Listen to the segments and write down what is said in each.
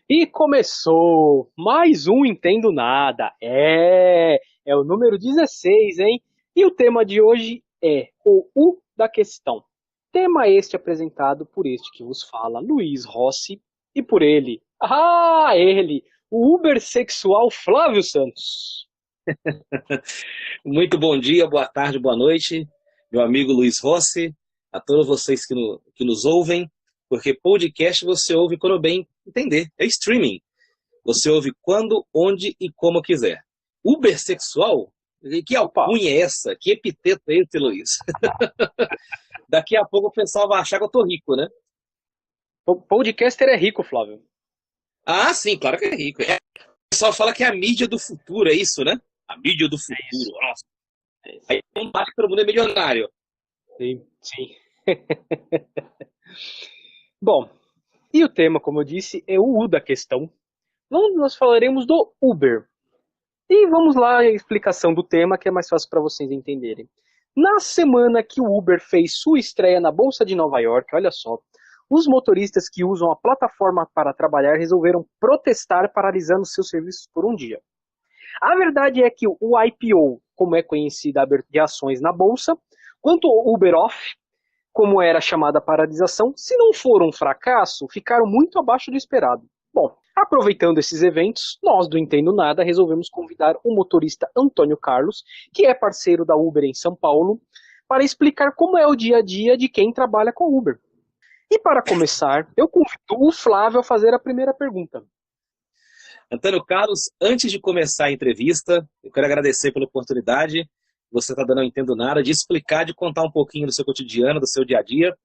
E começou mais um Entendo Nada. É o número 16, hein? E o tema de hoje é o U da questão. Tema este apresentado por este que vos fala, Luiz Rossi, e por ele, o ubersexual Flávio Santos. Muito bom dia, boa tarde, boa noite, meu amigo Luiz Rossi, a todos vocês que nos ouvem, porque podcast você ouve quando bem entender, é streaming. Você ouve quando, onde e como quiser. Ubersexual? Que Opa, alcunha é essa? Que epiteto é esse, Luiz? Daqui a pouco o pessoal vai achar que eu tô rico, né? o podcaster é rico, Flávio. Ah, sim, claro que é rico. O pessoal fala que é a mídia do futuro, é isso, né? A mídia do É futuro. isso. Nossa, É isso. aí não bate que todo mundo é milionário. Sim, sim. Bom, e o tema, como eu disse, é o U da questão. Nós falaremos do Uber. E vamos lá a explicação do tema, que é mais fácil para vocês entenderem. Na semana que o Uber fez sua estreia na Bolsa de Nova York, olha só, os motoristas que usam a plataforma para trabalhar resolveram protestar paralisando seus serviços por um dia. A verdade é que o IPO, como é conhecida de ações na Bolsa, quanto o Uber Off, como era chamada a paralisação, se não for um fracasso, ficaram muito abaixo do esperado. Bom, aproveitando esses eventos, nós do Entendo Nada resolvemos convidar o motorista Antônio Carlos, que é parceiro da Uber em São Paulo, para explicar como é o dia a dia de quem trabalha com Uber. E para começar, eu convido o Flávio a fazer a primeira pergunta. Antônio Carlos, antes de começar a entrevista, eu quero agradecer pela oportunidade. Você está dando, não entendo nada, de explicar, de contar um pouquinho do seu cotidiano, do seu dia a dia.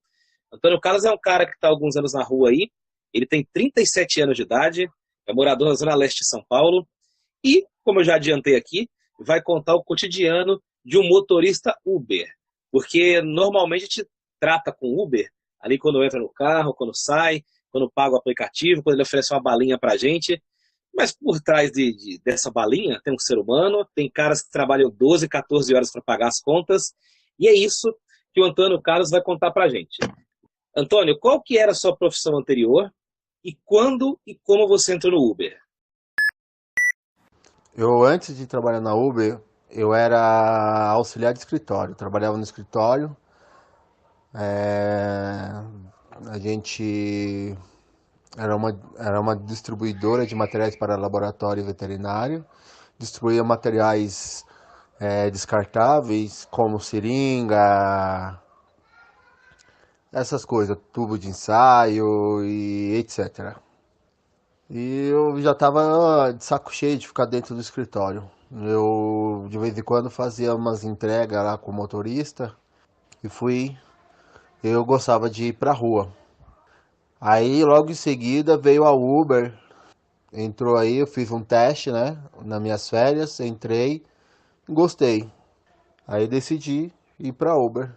Antônio Carlos é um cara que está há alguns anos na rua aí. Ele tem 37 anos de idade, é morador na Zona Leste de São Paulo. E, como eu já adiantei aqui, vai contar o cotidiano de um motorista Uber. Porque normalmente a gente trata com Uber ali quando entra no carro, quando sai, quando paga o aplicativo, quando ele oferece uma balinha para a gente. Mas por trás dessa balinha tem um ser humano, tem caras que trabalham 12, 14 horas para pagar as contas, e é isso que o Antônio Carlos vai contar para a gente. Antônio, qual que era a sua profissão anterior e quando e como você entrou no Uber? Eu, antes de trabalhar na Uber, eu era auxiliar de escritório. Trabalhava no escritório. é, A gente era uma distribuidora de materiais para laboratório veterinário. Distribuía materiais descartáveis, como seringa, essas coisas, tubo de ensaio e etc. E eu já estava de saco cheio de ficar dentro do escritório. Eu, de vez em quando, fazia umas entregas lá com o motorista e fui. Eu gostava de ir pra rua. Aí, logo em seguida, veio a Uber. Entrou aí, eu fiz um teste, né? Nas minhas férias, entrei, gostei. Aí decidi ir pra Uber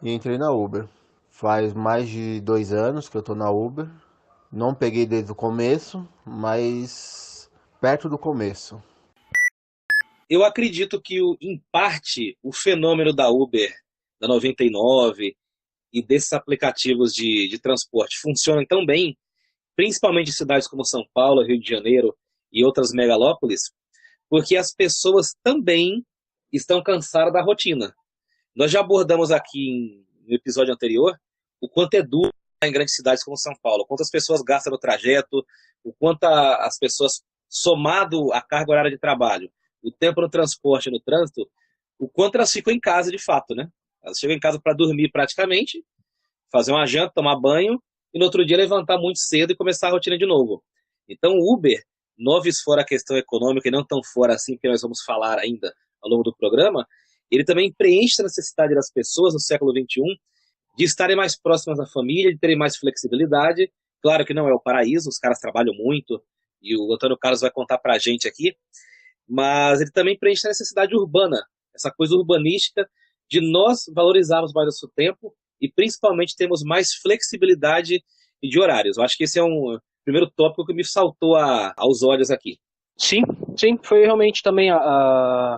e entrei na Uber. Faz mais de 2 anos que eu tô na Uber. Não peguei desde o começo, mas perto do começo. Eu acredito que, em parte, o fenômeno da Uber, da 99 e desses aplicativos de transporte funcionam tão bem, principalmente em cidades como São Paulo, Rio de Janeiro e outras megalópolis, porque as pessoas também estão cansadas da rotina. Nós já abordamos aqui no episódio anterior o quanto é duro em grandes cidades como São Paulo, quantas pessoas gastam no trajeto, o quanto as pessoas, somado à carga horária de trabalho, o tempo no transporte, no trânsito, o quanto elas ficam em casa de fato, né? Elas chegam em casa para dormir praticamente, fazer uma janta, tomar banho e no outro dia levantar muito cedo e começar a rotina de novo. Então, o Uber, noves fora a questão econômica e não tão fora assim, que nós vamos falar ainda ao longo do programa, ele também preenche a necessidade das pessoas no século XXI de estarem mais próximas da família, de terem mais flexibilidade. Claro que não é o paraíso, os caras trabalham muito, e o Antônio Carlos vai contar pra gente aqui, mas ele também preenche a necessidade urbana, essa coisa urbanística de nós valorizarmos mais nosso tempo e principalmente termos mais flexibilidade de horários. Eu acho que esse é um primeiro tópico que me saltou aos olhos aqui. Sim, sim, foi realmente também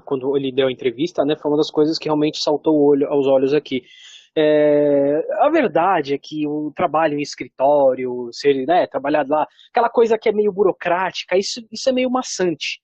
quando ele deu a entrevista, né, foi uma das coisas que realmente saltou aos olhos aqui. A verdade é que o trabalho em escritório, ser, né, trabalhar lá, aquela coisa que é meio burocrática, isso é meio maçante.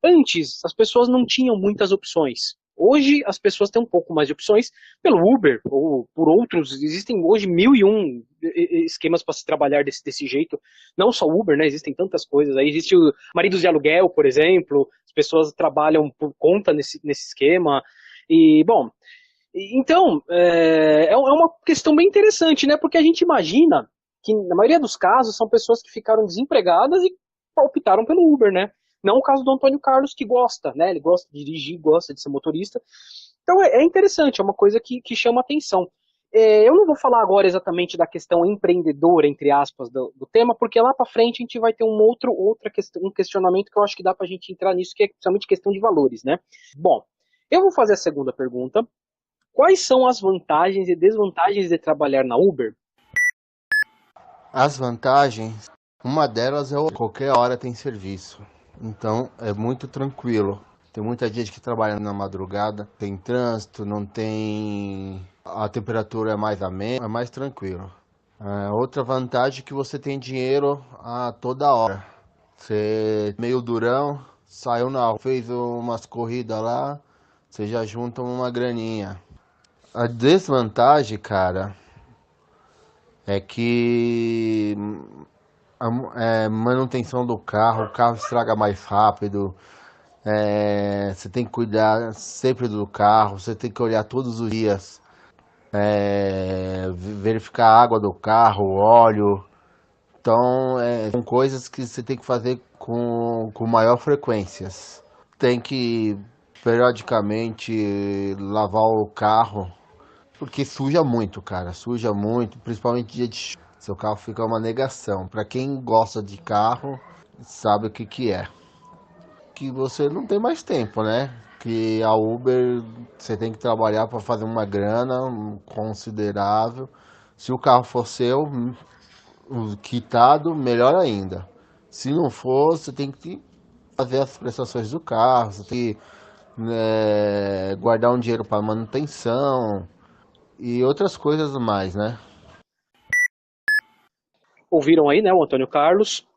Antes, as pessoas não tinham muitas opções. Hoje, as pessoas têm um pouco mais de opções pelo Uber ou por outros. Existem hoje mil e um esquemas para se trabalhar desse jeito. Não só Uber, né? Existem tantas coisas. Aí existe o maridos de aluguel, por exemplo. As pessoas trabalham por conta nesse esquema. E, bom, então, é uma questão bem interessante, né? Porque a gente imagina que, na maioria dos casos, são pessoas que ficaram desempregadas e optaram pelo Uber, né? Não o caso do Antônio Carlos, que gosta, né? Ele gosta de dirigir, gosta de ser motorista. Então, é interessante, é uma coisa que chama atenção. Eu não vou falar agora exatamente da questão empreendedora, entre aspas, do tema, porque lá para frente a gente vai ter outra questão, um questionamento que eu acho que dá para a gente entrar nisso, que é principalmente questão de valores, né? Bom, eu vou fazer a segunda pergunta. Quais são as vantagens e desvantagens de trabalhar na Uber? As vantagens, uma delas é qualquer hora tem serviço. Então é muito tranquilo. Tem muita gente que trabalha na madrugada, tem trânsito, não tem. A temperatura é mais amena, é mais tranquilo. Outra vantagem é que você tem dinheiro a toda hora. Você meio durão, saiu na rua, fez umas corridas lá, você já junta uma graninha. A desvantagem, cara, é que manutenção do carro, o carro estraga mais rápido, você tem que cuidar sempre do carro, você tem que olhar todos os dias, verificar a água do carro, o óleo. Então, são coisas que você tem que fazer com maior frequência. Tem que periodicamente lavar o carro, porque suja muito, cara. Suja muito, principalmente dia de chuva. Seu carro fica uma negação. Para quem gosta de carro, sabe o que que é. Que você não tem mais tempo, né? Que a Uber você tem que trabalhar para fazer uma grana considerável. Se o carro for seu, quitado, melhor ainda. Se não for, você tem que fazer as prestações do carro, você tem que guardar um dinheiro para manutenção e outras coisas mais, né? Ouviram aí, né, o Antônio Carlos?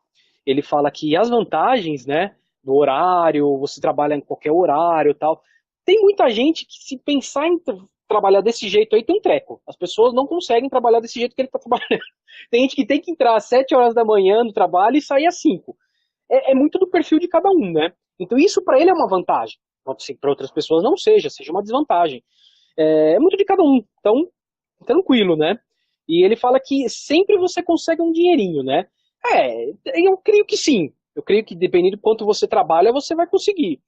Ele fala que as vantagens, né, do horário, você trabalha em qualquer horário e tal. Tem muita gente que se pensar em trabalhar desse jeito aí tem um treco. As pessoas não conseguem trabalhar desse jeito que ele está trabalhando. Tem gente que tem que entrar às 7 horas da manhã no trabalho e sair às 5. É muito do perfil de cada um, né? Então isso para ele é uma vantagem. Para outras pessoas não seja uma desvantagem. É muito de cada um. Então, tranquilo, né? E ele fala que sempre você consegue um dinheirinho, né? Eu creio que sim. Eu creio que dependendo do quanto você trabalha, você vai conseguir.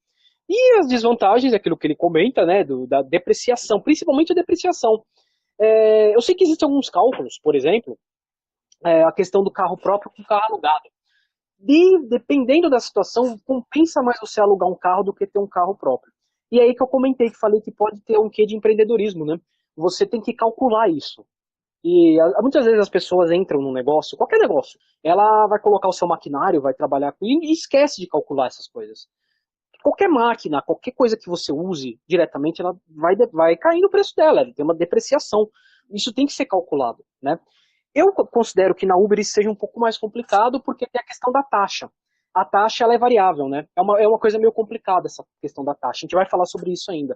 E as desvantagens, é aquilo que ele comenta, né? Da depreciação, principalmente a depreciação. Eu sei que existem alguns cálculos, por exemplo, a questão do carro próprio com carro alugado. Dependendo da situação, compensa mais você alugar um carro do que ter um carro próprio. E aí que eu comentei, que falei que pode ter um quê de empreendedorismo, né? Você tem que calcular isso. E muitas vezes as pessoas entram num negócio, qualquer negócio, ela vai colocar o seu maquinário, vai trabalhar com e esquece de calcular essas coisas. Qualquer máquina, qualquer coisa que você use diretamente, ela vai cair no preço dela, ela tem uma depreciação. Isso tem que ser calculado, né? Eu considero que na Uber isso seja um pouco mais complicado porque tem a questão da taxa. A taxa ela é variável, né? É uma coisa meio complicada essa questão da taxa. A gente vai falar sobre isso ainda.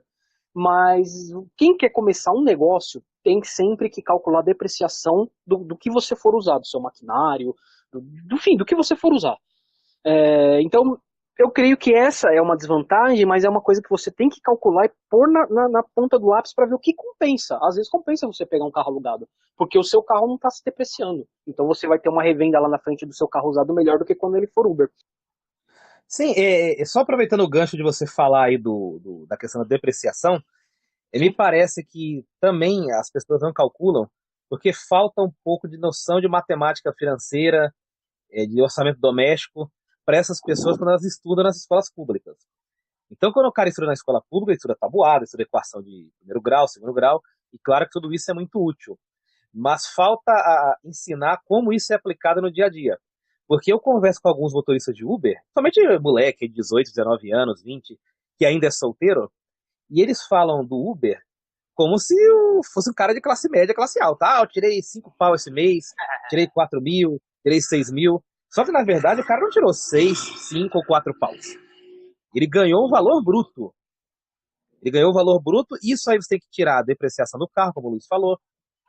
Mas quem quer começar um negócio tem sempre que calcular a depreciação do que você for usar, do seu maquinário, do que você for usar. Então, eu creio que essa é uma desvantagem, mas é uma coisa que você tem que calcular e pôr na ponta do lápis para ver o que compensa. Às vezes compensa você pegar um carro alugado, porque o seu carro não está se depreciando. Então você vai ter uma revenda lá na frente do seu carro usado melhor do que quando ele for Uber. Sim, só aproveitando o gancho de você falar aí da questão da depreciação, me parece que também as pessoas não calculam porque falta um pouco de noção de matemática financeira, de orçamento doméstico para essas pessoas quando elas estudam nas escolas públicas. Então, quando o cara estuda na escola pública, ele estuda tabuada, estuda equação de primeiro grau, segundo grau, e claro que tudo isso é muito útil. Mas falta ensinar como isso é aplicado no dia a dia. Porque eu converso com alguns motoristas de Uber, somente moleque de 18, 19 anos, 20, que ainda é solteiro, e eles falam do Uber como se eu fosse um cara de classe média, classe alta. Ah, eu tirei 5 pau esse mês, tirei 4 mil, tirei 6 mil. Só que, na verdade, o cara não tirou 6, 5 ou 4 paus. Ele ganhou o valor bruto. Ele ganhou o valor bruto, e isso aí você tem que tirar a depreciação do carro, como o Luiz falou,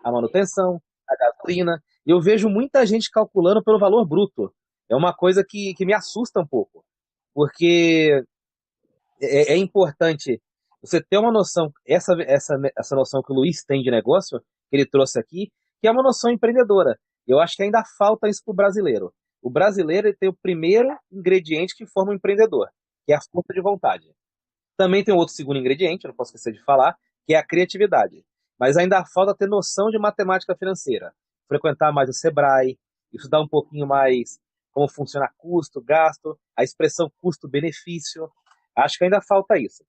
a manutenção, a gasolina. E eu vejo muita gente calculando pelo valor bruto. É uma coisa que me assusta um pouco, porque é importante você ter uma noção, essa noção que o Luiz tem de negócio, que ele trouxe aqui, que é uma noção empreendedora. Eu acho que ainda falta isso para o brasileiro. O brasileiro ele tem o primeiro ingrediente que forma um empreendedor, que é a força de vontade. Também tem um outro segundo ingrediente, eu não posso esquecer de falar, que é a criatividade. Mas ainda falta ter noção de matemática financeira. Frequentar mais o Sebrae, estudar um pouquinho mais como funciona custo, gasto, a expressão custo-benefício. Acho que ainda falta isso.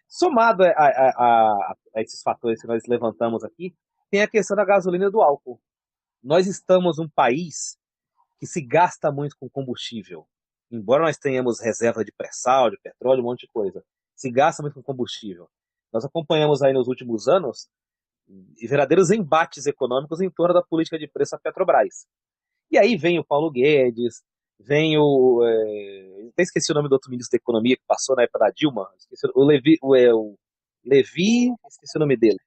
Somado a esses fatores que nós levantamos aqui, tem a questão da gasolina e do álcool. Nós estamos um país que se gasta muito com combustível. Embora nós tenhamos reserva de pré-sal, de petróleo, um monte de coisa, se gasta muito com combustível. Nós acompanhamos aí nos últimos anos verdadeiros embates econômicos em torno da política de preço da Petrobras. E aí vem o Paulo Guedes, vem o... até esqueci o nome do outro ministro da Economia que passou na época da Dilma, esqueci, o Levi, esqueci o nome dele,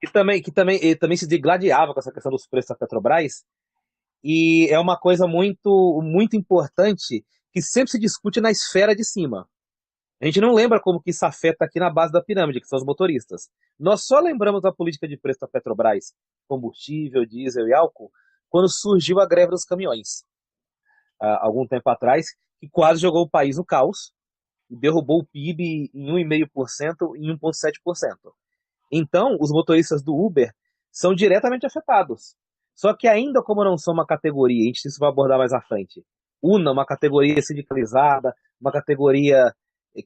ele também se degladiava com essa questão dos preços da Petrobras, e é uma coisa muito, muito importante que sempre se discute na esfera de cima. A gente não lembra como que isso afeta aqui na base da pirâmide, que são os motoristas. Nós só lembramos da política de preço da Petrobras, combustível, diesel e álcool, quando surgiu a greve dos caminhões, há algum tempo atrás, que quase jogou o país no caos e derrubou o PIB em 1,5% e 1,7%. Então, os motoristas do Uber são diretamente afetados. Só que ainda como não são uma categoria, a gente isso vai abordar mais à frente, uma categoria sindicalizada, uma categoria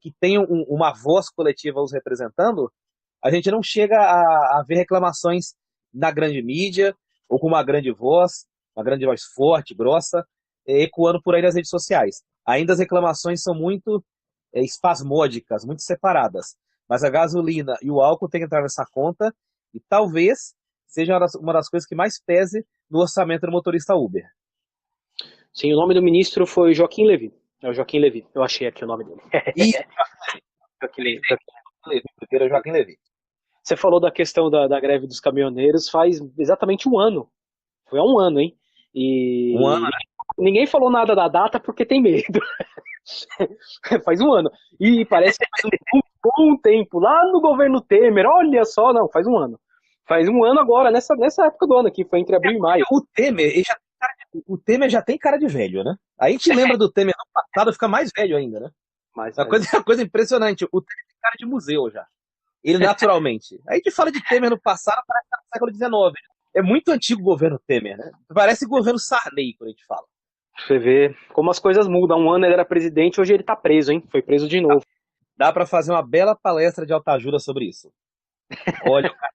que tem uma voz coletiva os representando, a gente não chega a ver reclamações na grande mídia, ou com uma grande voz forte, grossa, ecoando por aí nas redes sociais. Ainda as reclamações são muito espasmódicas, muito separadas. Mas a gasolina e o álcool têm que entrar nessa conta, e talvez seja uma das coisas que mais pese no orçamento do motorista Uber. Sim, o nome do ministro foi Joaquim Levy. É o Joaquim Levy. Eu achei aqui o nome dele. Joaquim Levy. Joaquim Levy. Você falou da questão da greve dos caminhoneiros faz exatamente um ano. Foi há um ano, hein? E um ano, né? Ninguém falou nada da data porque tem medo. Faz um ano. E parece que faz um bom tempo. Lá no governo Temer, olha só, não, faz um ano. Faz um ano agora, nessa época do ano aqui, foi entre abril e maio. O Temer já tem cara de velho, né? A gente lembra do Temer no passado, fica mais velho ainda, né? Uma coisa impressionante. O Temer tem cara de museu já. Ele naturalmente. Aí a gente fala de Temer no passado, parece que tá no século XIX. É muito antigo o governo Temer, né? Parece o governo Sarney, quando a gente fala. Você vê como as coisas mudam. Um ano ele era presidente, hoje ele tá preso, hein? Foi preso de novo. Dá pra fazer uma bela palestra de autoajuda sobre isso. Olha o cara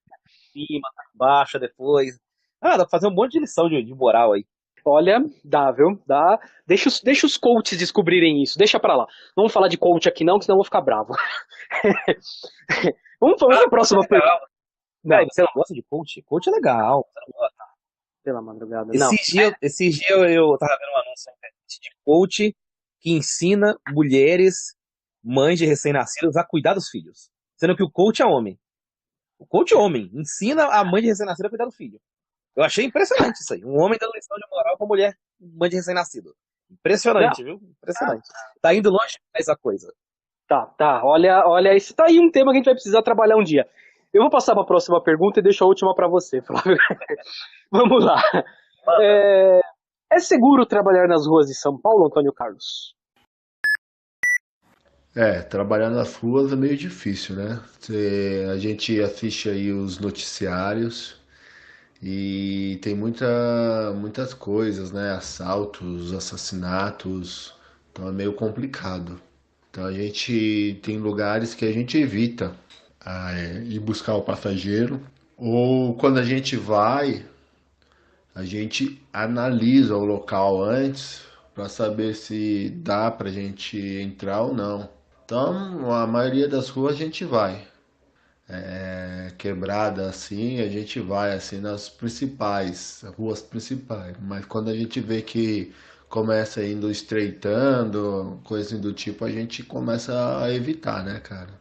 cima, baixa depois. Dá pra fazer um monte de lição de moral aí. Olha, dá, viu? Dá. Deixa os coaches descobrirem isso. Deixa pra lá. Não vamos falar de coach aqui não, que senão eu vou ficar bravo. Vamos para a próxima pergunta. Você não gosta de coach? Coach é legal. Você não gosta. Pela madrugada. Esses dias eu tava vendo um anúncio de coach que ensina mulheres, mães de recém-nascidos, a cuidar dos filhos. Sendo que o coach é homem. O coach é homem. Ensina a mãe de recém-nascido a cuidar do filho. Eu achei impressionante isso aí. Um homem dando lição de moral pra mulher, mãe de recém-nascido. Impressionante, viu? Impressionante. Tá indo longe essa coisa. Tá. Olha, esse tá aí um tema que a gente vai precisar trabalhar um dia. Eu vou passar para a próxima pergunta e deixo a última para você, Flávio. Vamos lá. É seguro trabalhar nas ruas de São Paulo, Antônio Carlos? Trabalhar nas ruas é meio difícil, né? A gente assiste aí os noticiários e tem muitas coisas, né? Assaltos, assassinatos, então é meio complicado. Então a gente tem lugares que a gente evita ir buscar o passageiro, ou quando a gente vai, a gente analisa o local antes para saber se dá para a gente entrar ou não. Então, a maioria das ruas a gente vai. quebrada assim, a gente vai assim nas principais, ruas principais. Mas quando a gente vê que começa indo estreitando, coisa do tipo, a gente começa a evitar, né, cara?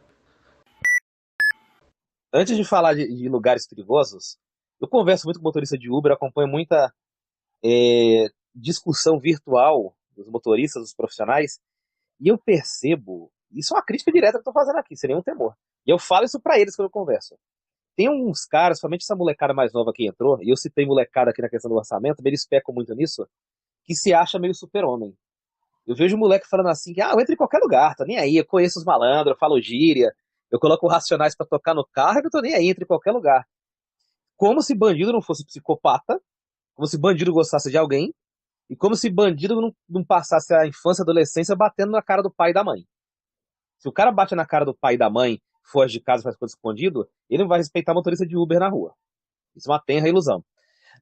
Antes de falar de lugares perigosos, eu converso muito com motorista de Uber, acompanho muita discussão virtual dos motoristas, dos profissionais, e eu percebo, isso é uma crítica direta que eu estou fazendo aqui, sem nenhum temor. E eu falo isso para eles quando eu converso. Tem uns caras, somente essa molecada mais nova que entrou, e eu citei molecada aqui na questão do orçamento, eles pecam muito nisso, que se acha meio super-homem. Eu vejo um moleque falando assim, que eu entro em qualquer lugar, tô nem aí, eu conheço os malandros, eu falo gíria, eu coloco racionais pra tocar no carro, eu tô nem aí, entro em qualquer lugar. Como se bandido não fosse psicopata, como se bandido gostasse de alguém, e como se bandido não passasse a infância e adolescência batendo na cara do pai e da mãe. Se o cara bate na cara do pai e da mãe, foge de casa, faz coisa escondido, ele não vai respeitar motorista de Uber na rua. Isso é uma tenra ilusão.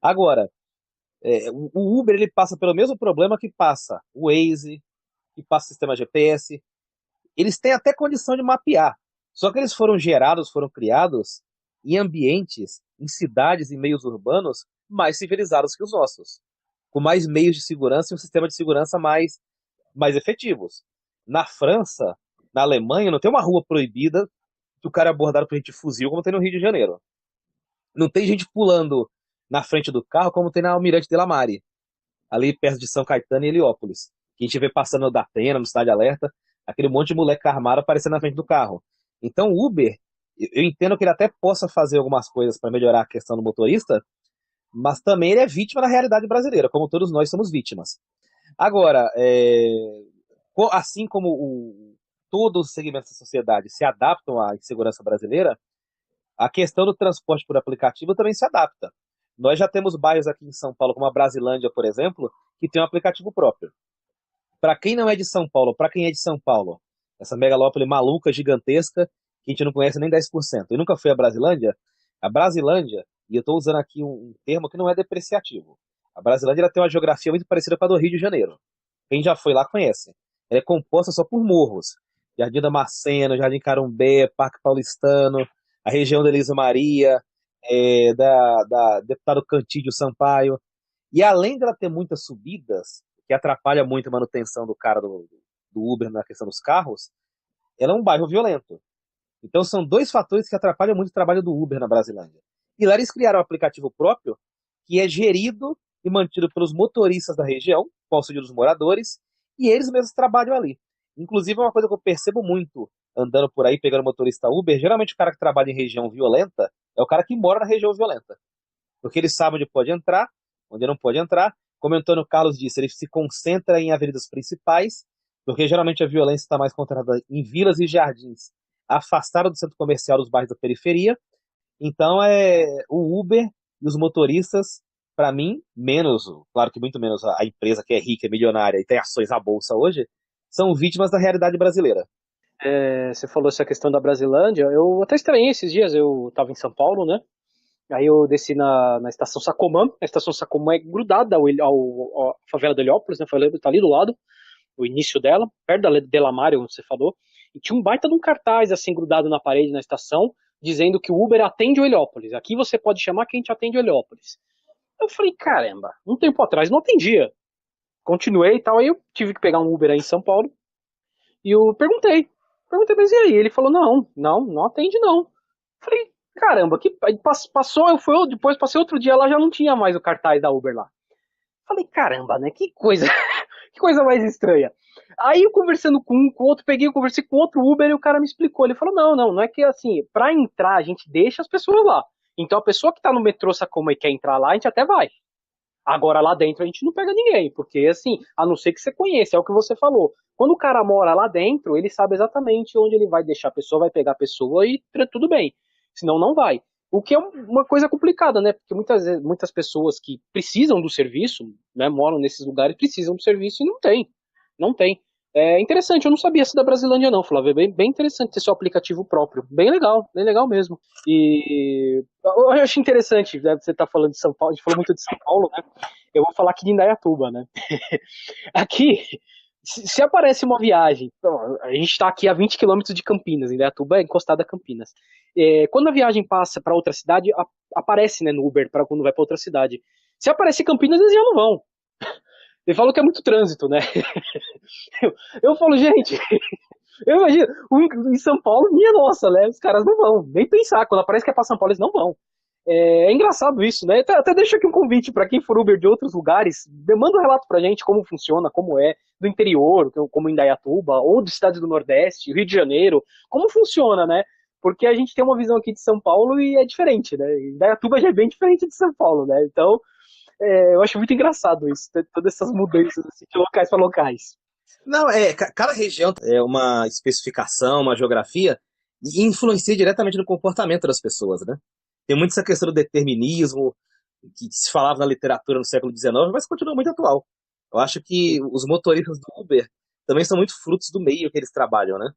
Agora, o Uber ele passa pelo mesmo problema que passa o Waze, que passa o sistema GPS. Eles têm até condição de mapear. Só que eles foram gerados, foram criados em ambientes, em cidades e meios urbanos mais civilizados que os nossos, com mais meios de segurança e um sistema de segurança mais efetivos. Na França, na Alemanha, não tem uma rua proibida que o cara é abordado por gente de fuzil como tem no Rio de Janeiro. Não tem gente pulando na frente do carro como tem na Almirante de la Mare, ali perto de São Caetano e Heliópolis. Que a gente vê passando da Atena, no Cidade Alerta, aquele monte de moleque armado aparecendo na frente do carro. Então o Uber, eu entendo que ele até possa fazer algumas coisas para melhorar a questão do motorista, mas também ele é vítima da realidade brasileira, como todos nós somos vítimas. Agora, assim como todos os segmentos da sociedade se adaptam à insegurança brasileira, a questão do transporte por aplicativo também se adapta. Nós já temos bairros aqui em São Paulo, como a Brasilândia, por exemplo, que tem um aplicativo próprio. Para quem não é de São Paulo, para quem é de São Paulo, essa megalópole maluca, gigantesca, que a gente não conhece nem 10%, e nunca foi a Brasilândia, e eu estou usando aqui um termo que não é depreciativo, a Brasilândia ela tem uma geografia muito parecida com a do Rio de Janeiro. Quem já foi lá conhece. Ela é composta só por morros. Jardim Damasceno, Jardim Carumbé, Parque Paulistano, a região da Elisa Maria, da deputado Cantídio Sampaio. E além dela ter muitas subidas, que atrapalha muito a manutenção do cara do Uber na questão dos carros, ela é um bairro violento. Então são dois fatores que atrapalham muito o trabalho do Uber na Brasilândia. E lá eles criaram um aplicativo próprio que é gerido e mantido pelos motoristas da região, com auxílio dos moradores, e eles mesmos trabalham ali. Inclusive, uma coisa que eu percebo muito andando por aí, pegando motorista Uber, geralmente o cara que trabalha em região violenta é o cara que mora na região violenta. Porque ele sabe onde pode entrar, onde não pode entrar. Como o Antônio Carlos disse, ele se concentra em avenidas principais, porque geralmente a violência está mais concentrada em vilas e jardins, afastada do centro comercial dos bairros da periferia. Então, o Uber e os motoristas, para mim, menos, claro que muito menos a empresa que é rica, é milionária e tem ações à bolsa hoje, são vítimas da realidade brasileira. Você falou essa questão da Brasilândia, eu até estranhei esses dias, eu estava em São Paulo, né? Aí eu desci na estação Sacomã, a estação Sacomã é grudada à favela de Heliópolis, né? Tá ali do lado, o início dela, perto da Delamário, onde você falou, e tinha um baita de um cartaz assim grudado na parede na estação, dizendo que o Uber atende o Heliópolis. Aqui você pode chamar que a gente atende o Heliópolis. Eu falei, caramba, um tempo atrás não atendia. Continuei e tal, aí eu tive que pegar um Uber aí em São Paulo, e eu perguntei, mas e aí? Ele falou, não atende não. Falei, caramba, que aí passou, depois passei outro dia lá, já não tinha mais o cartaz da Uber lá. Falei, caramba, né? Que coisa, que coisa mais estranha. Aí eu conversando com um, com o outro, eu conversei com outro Uber e o cara me explicou. Ele falou, não é que assim, pra entrar a gente deixa as pessoas lá. Então a pessoa que tá no metrô Sacoma e quer entrar lá, a gente até vai. Agora lá dentro a gente não pega ninguém, porque assim, a não ser que você conheça, é o que você falou. Quando o cara mora lá dentro, ele sabe exatamente onde ele vai deixar a pessoa, vai pegar a pessoa e tudo bem. Senão não vai. O que é uma coisa complicada, né? Porque muitas pessoas que precisam do serviço, né, moram nesses lugares, precisam do serviço e não tem. Não tem. É interessante, eu não sabia essa da Brasilândia não, Flávio. É bem interessante ter seu aplicativo próprio. Bem legal mesmo. E eu acho interessante, né, você tá falando de São Paulo, a gente falou muito de São Paulo, né? Eu vou falar aqui de Indaiatuba, né? Aqui, Se aparece uma viagem, a gente está aqui a 20 quilômetros de Campinas, Indaiatuba é encostada a Campinas. Quando a viagem passa para outra cidade, aparece, né, no Uber para quando vai para outra cidade. Se aparecer Campinas, eles já não vão. Ele falou que é muito trânsito, né? Eu falo, gente, eu imagino, em São Paulo, minha nossa, né? Os caras não vão, nem pensar. Quando aparece que é para São Paulo, eles não vão. É engraçado isso, né? Até deixo aqui um convite para quem for Uber de outros lugares, manda um relato pra gente como funciona, como é, do interior, como Indaiatuba, ou de cidades do Nordeste, Rio de Janeiro, como funciona, né? Porque a gente tem uma visão aqui de São Paulo e é diferente, né? Indaiatuba já é bem diferente de São Paulo, né? Então, eu acho muito engraçado isso, todas essas mudanças assim, de locais para locais. Não, cada região é uma especificação, uma geografia, e influencia diretamente no comportamento das pessoas, né? Tem muito essa questão do determinismo, que se falava na literatura no século XIX, mas continua muito atual. Eu acho que os motoristas do Uber também são muito frutos do meio que eles trabalham, né?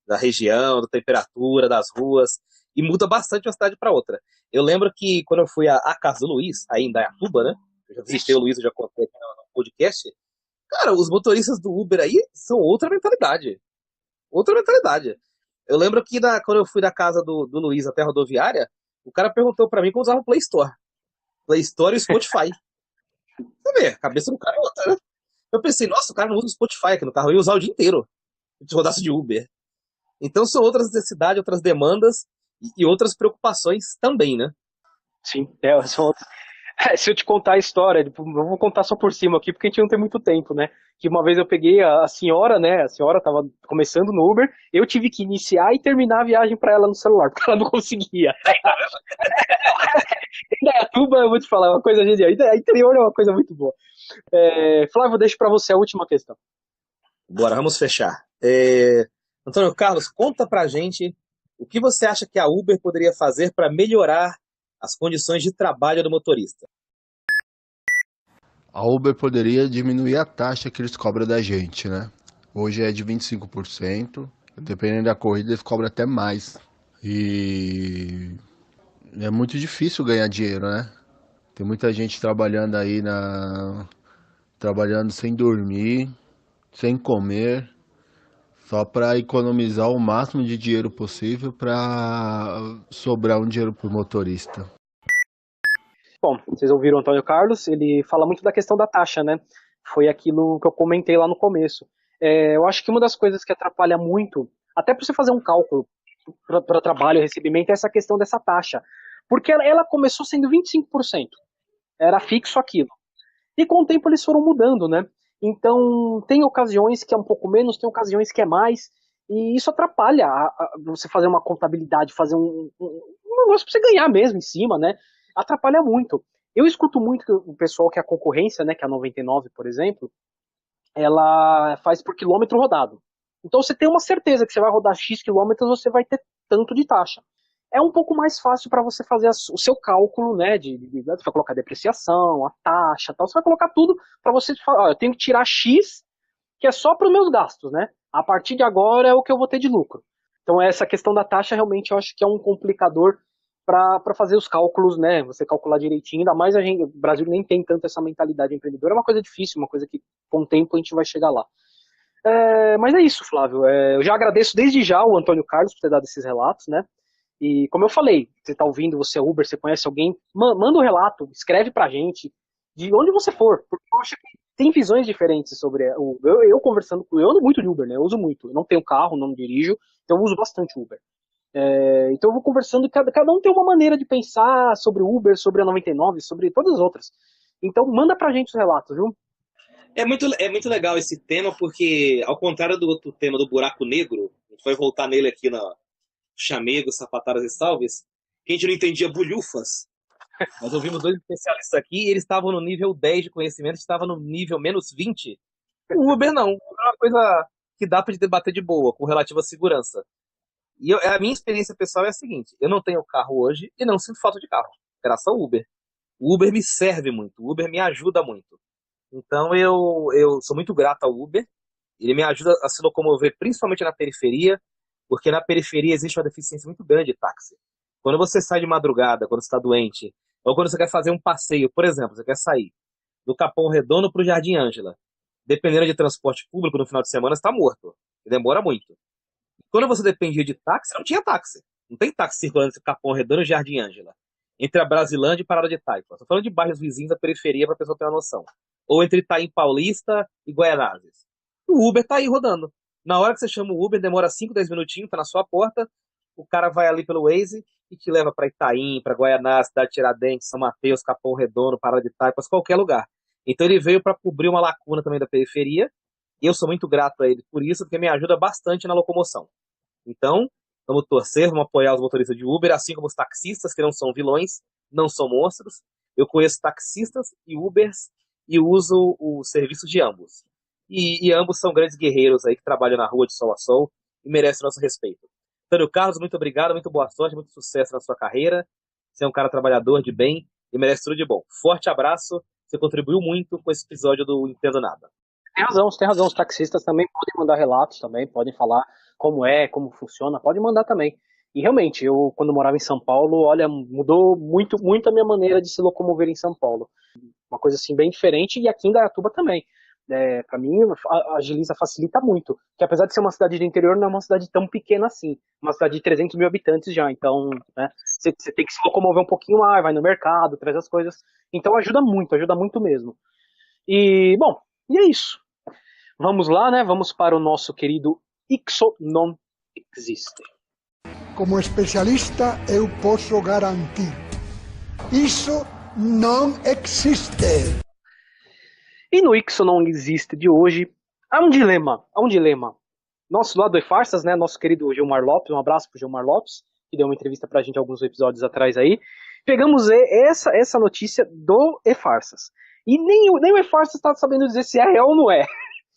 Da região, da temperatura, das ruas, e muda bastante de uma cidade para outra. Eu lembro que quando eu fui à casa do Luiz, aí em Indaiatuba, né? Eu já visitei o Luiz, eu já contei aqui no podcast. Cara, os motoristas do Uber aí são outra mentalidade. Outra mentalidade. Eu lembro que quando eu fui da casa do Luiz até a rodoviária, o cara perguntou pra mim como usava o Play Store. Play Store e o Spotify. Você vê, a cabeça do cara é outra, né? Eu pensei, nossa, o cara não usa o Spotify aqui no carro, eu ia usar o dia inteiro se rodasse de Uber. Então são outras necessidades, outras demandas e outras preocupações também, né? Sim, são se eu te contar a história, tipo, eu vou contar só por cima aqui, porque a gente não tem muito tempo, né? Que uma vez eu peguei a senhora, né? A senhora tava começando no Uber, eu tive que iniciar e terminar a viagem para ela no celular, porque ela não conseguia. Indaiatuba, eu vou te falar, é uma coisa genial. Interior é uma coisa muito boa. Flávio, deixo para você a última questão. Bora, vamos fechar. Antônio Carlos, conta pra gente o que você acha que a Uber poderia fazer para melhorar as condições de trabalho do motorista. A Uber poderia diminuir a taxa que eles cobram da gente, né? Hoje é de 25%, dependendo da corrida eles cobram até mais. E é muito difícil ganhar dinheiro, né? Tem muita gente trabalhando aí trabalhando sem dormir, sem comer, só para economizar o máximo de dinheiro possível para sobrar um dinheiro pro motorista. Bom, vocês ouviram o Antônio Carlos, ele fala muito da questão da taxa, né? Foi aquilo que eu comentei lá no começo. Eu acho que uma das coisas que atrapalha muito, até para você fazer um cálculo para trabalho e recebimento, é essa questão dessa taxa. Porque ela começou sendo 25%, era fixo aquilo. E com o tempo eles foram mudando, né? Então, tem ocasiões que é um pouco menos, tem ocasiões que é mais, e isso atrapalha você fazer uma contabilidade, fazer um negócio pra você ganhar mesmo em cima, né? Atrapalha muito. Eu escuto muito que o pessoal que é a concorrência, né, que é a 99, por exemplo, ela faz por quilômetro rodado. Então você tem uma certeza que você vai rodar X quilômetros, você vai ter tanto de taxa. É um pouco mais fácil para você fazer o seu cálculo, né? Você vai colocar a depreciação, a taxa, tal. Você vai colocar tudo para você falar, eu tenho que tirar X, que é só para os meus gastos, né? A partir de agora é o que eu vou ter de lucro. Então essa questão da taxa realmente eu acho que é um complicador para fazer os cálculos, né? Você calcular direitinho, ainda mais o Brasil nem tem tanto essa mentalidade empreendedora, é uma coisa difícil, uma coisa que com o tempo a gente vai chegar lá. Mas é isso, Flávio. Eu já agradeço desde já o Antônio Carlos por ter dado esses relatos, né? E como eu falei, você está ouvindo, você é Uber, você conhece alguém, manda um relato, escreve pra gente, de onde você for, porque eu acho que tem visões diferentes sobre o Uber. Eu conversando com. Eu ando muito de Uber, né? Eu uso muito. Eu não tenho carro, não dirijo, então eu uso bastante Uber. Então eu vou conversando e cada um tem uma maneira de pensar sobre o Uber, sobre a 99, sobre todas as outras. Então manda pra gente os relatos, viu? É muito legal esse tema, porque, ao contrário do outro tema do buraco negro, a gente vai voltar nele aqui na Chamego, Sapatadas e Salves, que a gente não entendia bulhufas. Nós ouvimos dois especialistas aqui e eles estavam no nível 10 de conhecimento, estavam no nível menos 20. O Uber não. É uma coisa que dá para debater de boa, com relativa segurança. E a minha experiência pessoal é a seguinte: eu não tenho carro hoje e não sinto falta de carro, graças ao Uber. O Uber me serve muito, o Uber me ajuda muito. Então eu sou muito grato ao Uber. Ele me ajuda a se locomover principalmente na periferia, porque na periferia existe uma deficiência muito grande de táxi. Quando você sai de madrugada, quando você está doente, ou quando você quer fazer um passeio, por exemplo, você quer sair do Capão Redondo para o Jardim Ângela. dependendo de transporte público no final de semana, você está morto. Demora muito. Quando você dependia de táxi, não tinha táxi. Não tem táxi circulando entre Capão Redondo e Jardim Ângela. Entre a Brasilândia e Parada de Taipa. Estou falando de bairros vizinhos da periferia para a pessoa ter uma noção. Ou entre Itaim Paulista e Guaianazes. O Uber tá aí rodando. Na hora que você chama o Uber, demora 5, 10 minutinhos, tá na sua porta, o cara vai ali pelo Waze e te leva para Itaim, para Guaianazes, Cidade Tiradentes, São Mateus, Capão Redondo, Parada de Taipas, qualquer lugar. Então ele veio para cobrir uma lacuna também da periferia, e eu sou muito grato a ele por isso, porque me ajuda bastante na locomoção. Então, vamos torcer, vamos apoiar os motoristas de Uber, assim como os taxistas, que não são vilões, não são monstros. Eu conheço taxistas e Ubers e uso o serviço de ambos. E ambos são grandes guerreiros aí que trabalham na rua de sol a sol e merecem nosso respeito. Antônio Carlos, muito obrigado, muito boa sorte, muito sucesso na sua carreira. Você é um cara trabalhador de bem e merece tudo de bom. Forte abraço, você contribuiu muito com esse episódio do Entendo Nada. Tem razão, você tem razão. Os taxistas também podem mandar relatos também, podem falar como funciona, pode mandar também. E realmente, eu quando morava em São Paulo, olha, mudou muito, muito a minha maneira de se locomover em São Paulo. Uma coisa assim bem diferente, e aqui em Dayatuba também. Para mim, agiliza, facilita muito. Que apesar de ser uma cidade do interior, não é uma cidade tão pequena assim. Uma cidade de 300 mil habitantes já. Então, né, você tem que se locomover um pouquinho mais, vai no mercado, traz as coisas. Então ajuda muito mesmo. E, bom, e é isso. Vamos lá, né? Vamos para o nosso querido Ixo non existe. Como especialista, eu posso garantir: isso não existe. E no Ixo não existe de hoje, há um dilema. Nosso lado de farsas, né? Nosso querido Gilmar Lopes, um abraço pro Gilmar Lopes, que deu uma entrevista pra gente alguns episódios atrás aí. Pegamos essa notícia do E-Farsas. E nem o E-Farsas está sabendo dizer se é real ou não é.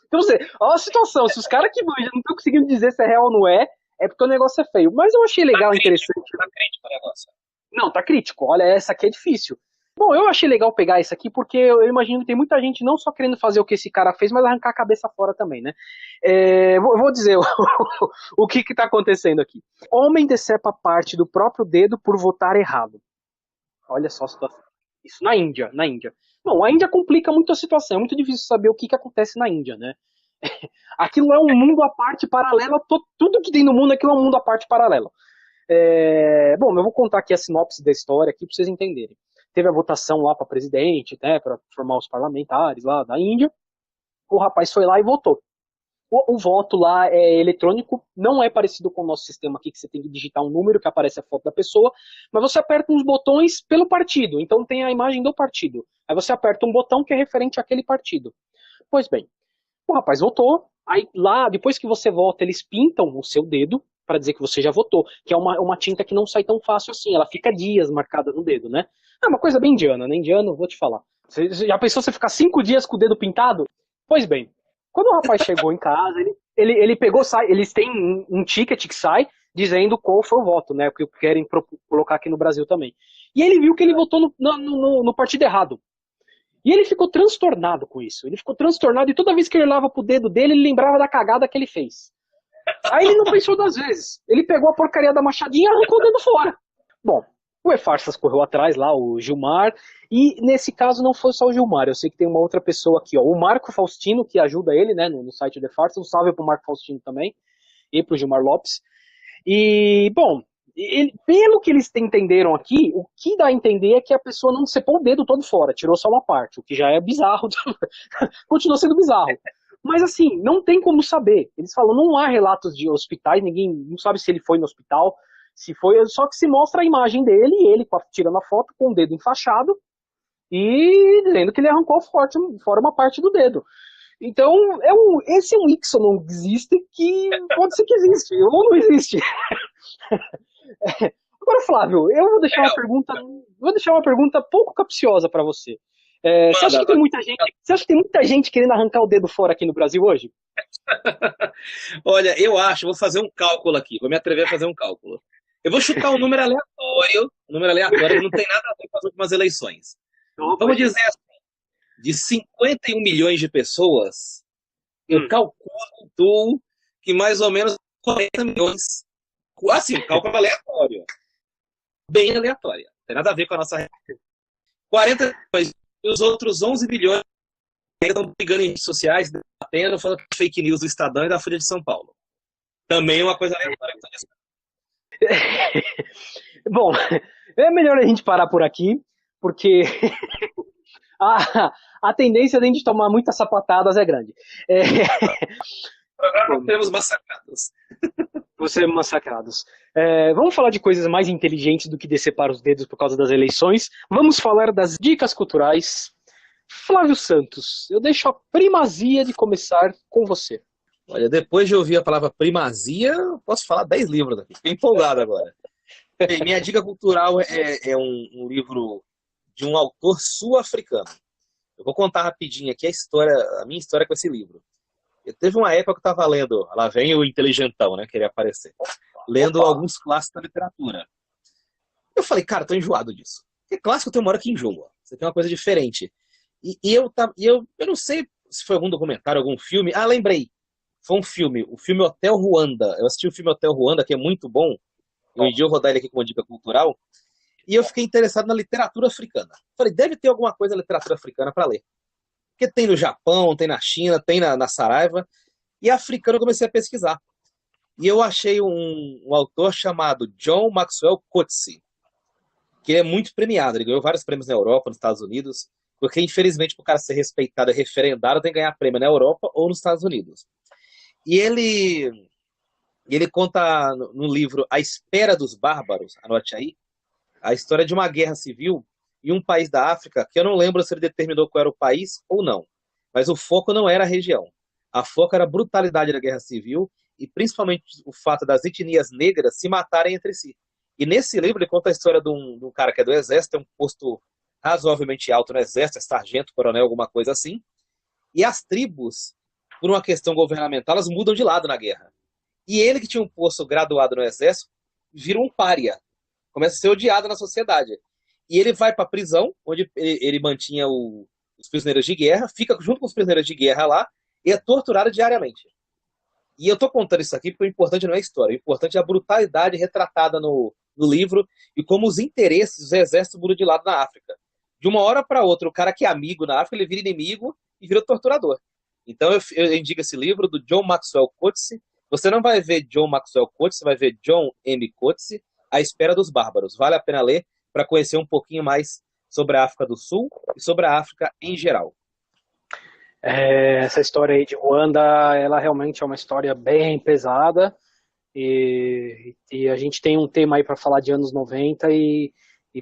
Então você, olha a situação, se os caras que manjam não estão conseguindo dizer se é real ou não é porque o negócio é feio. Mas eu achei legal, interessante. Tá crítico o negócio. Não, tá crítico. Olha, essa aqui é difícil. Bom, eu achei legal pegar isso aqui porque eu imagino que tem muita gente não só querendo fazer o que esse cara fez, mas arrancar a cabeça fora também, né? Vou dizer o que tá acontecendo aqui. Homem decepa parte do próprio dedo por votar errado. Olha só a situação. Isso na Índia. Bom, a Índia complica muito a situação. É muito difícil saber o que acontece na Índia, né? Aquilo é um mundo à parte paralela. Tudo que tem no mundo, aquilo é um mundo à parte paralela. Bom, eu vou contar aqui a sinopse da história aqui para vocês entenderem. Teve a votação lá para presidente, né, para formar os parlamentares lá da Índia. O rapaz foi lá e votou. O voto lá é eletrônico, não é parecido com o nosso sistema aqui, que você tem que digitar um número que aparece a foto da pessoa, mas você aperta uns botões pelo partido, então tem a imagem do partido. Aí você aperta um botão que é referente àquele partido. Pois bem, o rapaz votou, aí lá, depois que você vota, eles pintam o seu dedo para dizer que você já votou, que é uma tinta que não sai tão fácil assim, ela fica dias marcada no dedo, né? É uma coisa bem indiana, né? Indiano, vou te falar. Você já pensou você ficar 5 dias com o dedo pintado? Pois bem, quando o rapaz chegou em casa, ele pegou, eles têm um ticket que sai dizendo qual foi o voto, né? O que querem colocar aqui no Brasil também. E ele viu que ele votou no partido errado. E ele ficou transtornado com isso. Ele ficou transtornado e toda vez que ele olhava pro dedo dele, ele lembrava da cagada que ele fez. Aí ele não pensou 2 vezes. Ele pegou a porcaria da machadinha e arrancou o dedo fora. Bom, o E-Farsas correu atrás lá, o Gilmar, e nesse caso não foi só o Gilmar, eu sei que tem uma outra pessoa aqui, ó, o Marco Faustino, que ajuda ele, né, no site do E-Farsas, um salve pro Marco Faustino também, e pro Gilmar Lopes. E, bom, pelo que eles entenderam aqui, o que dá a entender é que a pessoa não decepou o dedo todo fora, tirou só uma parte, o que já é bizarro, continua sendo bizarro. Mas assim, não tem como saber. Eles falam, não há relatos de hospitais, ninguém não sabe se ele foi no hospital, se foi, só que se mostra a imagem dele, ele tirando a foto com o dedo enfaixado e dizendo que ele arrancou fora uma parte do dedo. Então, esse é um Ixo não existe que pode ser que existe, ou não existe. Agora, Flávio, eu vou deixar uma pergunta pouco capciosa para você. Você acha que tem muita gente querendo arrancar o dedo fora aqui no Brasil hoje? Olha, eu acho, vou fazer um cálculo aqui, vou me atrever a fazer um cálculo. Eu vou chutar um número aleatório que não tem nada a ver com as últimas eleições. Vamos dizer assim, de 51 milhões de pessoas, eu calculo que mais ou menos 40 milhões, assim, cálculo aleatório, bem aleatório, não tem nada a ver com a nossa realidade. 40 milhões e os outros 11 bilhões ainda estão brigando em redes sociais, debatendo, falando de fake news do Estadão e da Folha de São Paulo. Também é uma coisa aleatória que tá nesse... Bom, é melhor a gente parar por aqui, porque a tendência de a gente tomar muitas sapatadas é grande. Temos massacrados. Você massacrados. Vamos falar de coisas mais inteligentes do que descer para os dedos por causa das eleições. Vamos falar das dicas culturais. Flávio Santos, eu deixo a primazia de começar com você. Olha, depois de ouvir a palavra primazia, eu posso falar 10 livros aqui. Fiquei empolgado agora. Bem, minha dica cultural é um livro de um autor sul-africano. Eu vou contar rapidinho aqui a minha história com esse livro. Teve uma época que eu estava lendo, lá vem o inteligentão, né, queria aparecer, lendo alguns clássicos da literatura. Eu falei, cara, tô enjoado disso. Porque clássico tem uma hora que enjoa. Você tem uma coisa diferente. E eu não sei se foi algum documentário, algum filme. Ah, lembrei. Foi um filme, o filme Hotel Ruanda. Eu assisti o filme Hotel Ruanda, que é muito bom. Um dia eu vou dar ele aqui com uma dica cultural. E eu fiquei interessado na literatura africana. Falei, deve ter alguma coisa da literatura africana para ler. Porque tem no Japão, tem na China, tem na Saraiva. E africano eu comecei a pesquisar. E eu achei um autor chamado John Maxwell Coetzee, que é muito premiado. Ele ganhou vários prêmios na Europa, nos Estados Unidos. Porque, infelizmente, para o cara ser respeitado e referendado, tem que ganhar prêmio na Europa ou nos Estados Unidos. E ele conta no livro A Espera dos Bárbaros, anote aí, a história de uma guerra civil em um país da África, que eu não lembro se ele determinou qual era o país ou não. Mas o foco não era a região. A foco era a brutalidade da guerra civil e principalmente o fato das etnias negras se matarem entre si. E nesse livro ele conta a história de um cara que é do exército, tem um posto razoavelmente alto no exército, é sargento, coronel, alguma coisa assim. E as tribos, por uma questão governamental, elas mudam de lado na guerra. E ele, que tinha um posto graduado no exército, vira um pária. Começa a ser odiado na sociedade. E ele vai para a prisão, onde ele mantinha os prisioneiros de guerra, fica junto com os prisioneiros de guerra lá, e é torturado diariamente. E eu tô contando isso aqui porque o importante não é a história, o importante é a brutalidade retratada no livro e como os interesses dos exércitos mudam de lado na África. De uma hora para outra, o cara que é amigo na África, ele vira inimigo e vira torturador. Então eu indico esse livro do John Maxwell Coetzee. Você não vai ver John Maxwell Coetzee, você vai ver John M. Coetzee, A Espera dos Bárbaros. Vale a pena ler para conhecer um pouquinho mais sobre a África do Sul e sobre a África em geral. Essa história aí de Ruanda, ela realmente é uma história bem pesada e a gente tem um tema aí para falar de anos 90 e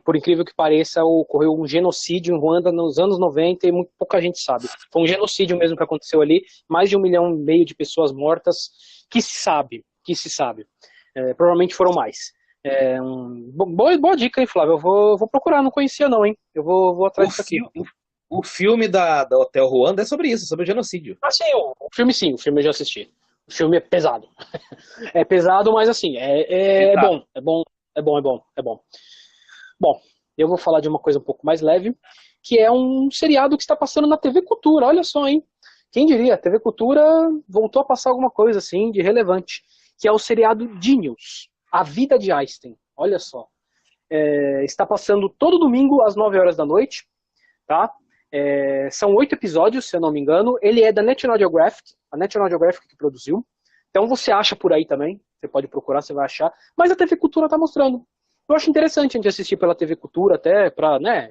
por incrível que pareça, ocorreu um genocídio em Ruanda nos anos 90 e muito pouca gente sabe. Foi um genocídio mesmo que aconteceu ali, mais de 1,5 milhão de pessoas mortas, que se sabe. Provavelmente foram mais. Boa dica, hein, Flávio? Eu vou procurar, não conhecia não, hein? Eu vou atrás disso aqui. O filme da Hotel Ruanda é sobre isso, sobre o genocídio. Ah, sim, o filme eu já assisti. O filme é pesado. É pesado, mas assim, é bom. Bom, eu vou falar de uma coisa um pouco mais leve, que é um seriado que está passando na TV Cultura, olha só, hein? Quem diria, a TV Cultura voltou a passar alguma coisa assim de relevante, que é o seriado Genius, A Vida de Einstein, olha só. Está passando todo domingo às 9 horas da noite, tá? São 8 episódios, se eu não me engano. Ele é da National Geographic, a National Geographic que produziu. Então você acha por aí também, você pode procurar, você vai achar. Mas a TV Cultura está mostrando. Eu acho interessante a gente assistir pela TV Cultura até,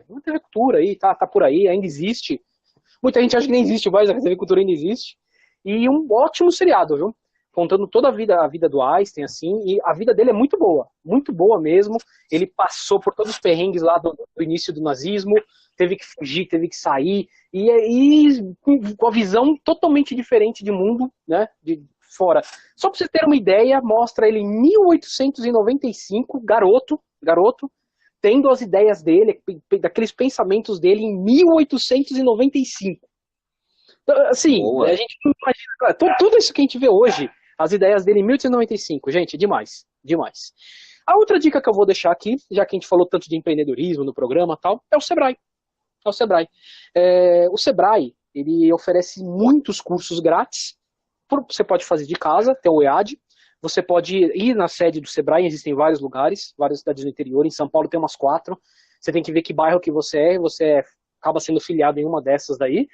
uma TV Cultura aí, tá por aí, ainda existe. Muita gente acha que nem existe mais, a TV Cultura ainda existe. E um ótimo seriado, viu? Contando toda a vida do Einstein, assim, e a vida dele é muito boa mesmo. Ele passou por todos os perrengues lá do início do nazismo, teve que fugir, teve que sair, e com a visão totalmente diferente de mundo, né, de fora. Só pra você ter uma ideia, mostra ele em 1895, garoto, tendo as ideias dele, daqueles pensamentos dele em 1895. Assim, Boa. a gente não imagina, tudo isso que a gente vê hoje, as ideias dele em 1895, gente, demais. A outra dica que eu vou deixar aqui, já que a gente falou tanto de empreendedorismo no programa e tal, é o Sebrae. O Sebrae, ele oferece muitos cursos grátis, você pode fazer de casa, tem o EAD, você pode ir na sede do Sebrae, existem vários lugares, várias cidades do interior, em São Paulo tem umas 4, você tem que ver que bairro que você acaba sendo filiado em uma dessas daí,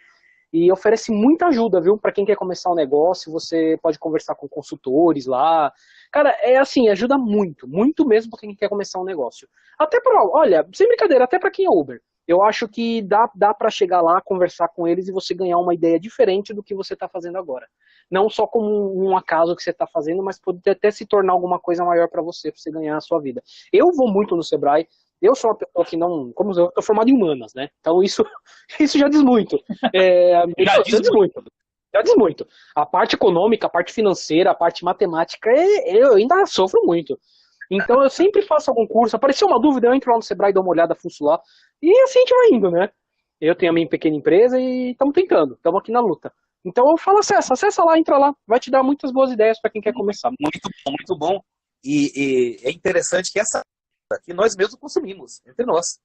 e oferece muita ajuda, viu? Para quem quer começar um negócio, você pode conversar com consultores lá. Cara, é assim, ajuda muito, muito mesmo para quem quer começar um negócio. Até para, olha, sem brincadeira, até para quem é Uber. Eu acho que dá para chegar lá, conversar com eles e você ganhar uma ideia diferente do que você está fazendo agora. Não só como um acaso que você está fazendo, mas pode até se tornar alguma coisa maior para você ganhar a sua vida. Eu vou muito no Sebrae, eu sou uma pessoa que não, como eu estou formado em humanas, né? Então isso já diz muito. Já diz muito. Já diz muito. A parte econômica, a parte financeira, a parte matemática, eu ainda sofro muito. Então eu sempre faço algum curso, apareceu uma dúvida, eu entro lá no Sebrae, dou uma olhada, fuço lá, e assim a gente vai indo, né? Eu tenho a minha pequena empresa e estamos tentando, estamos aqui na luta. Então eu falo, acessa lá, entra lá, vai te dar muitas boas ideias para quem quer começar. Muito bom, muito bom. E é interessante que essa que nós mesmos consumimos, entre nós.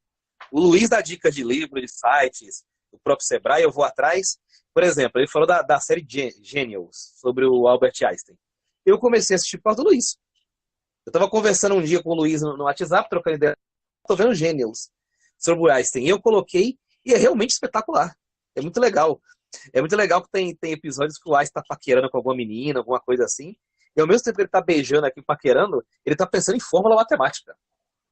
O Luiz dá dicas de livro, de sites, o próprio Sebrae, eu vou atrás. Por exemplo, ele falou da série Genials, sobre o Albert Einstein. Eu comecei a assistir por causa do Luiz. Eu estava conversando um dia com o Luiz no WhatsApp, trocando ideia. Estou vendo Genials sobre o Einstein. E eu coloquei, e é realmente espetacular. É muito legal. É muito legal que tem episódios que o Einstein está paquerando com alguma menina, alguma coisa assim. E ao mesmo tempo que ele está beijando aqui, paquerando, ele está pensando em fórmula matemática.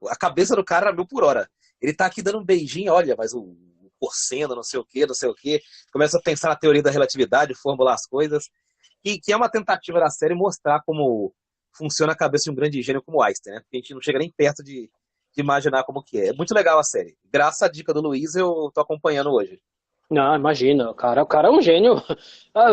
A cabeça do cara era 1000 por hora. Ele está aqui dando um beijinho, olha, mas o cosseno, não sei o quê, não sei o quê. Começa a pensar na teoria da relatividade, formular as coisas. Que é uma tentativa da série mostrar como funciona a cabeça de um grande gênio como Einstein, né? Porque a gente não chega nem perto de imaginar como que é. É muito legal a série. Graças à dica do Luiz, eu tô acompanhando hoje. Não, imagina, o cara é um gênio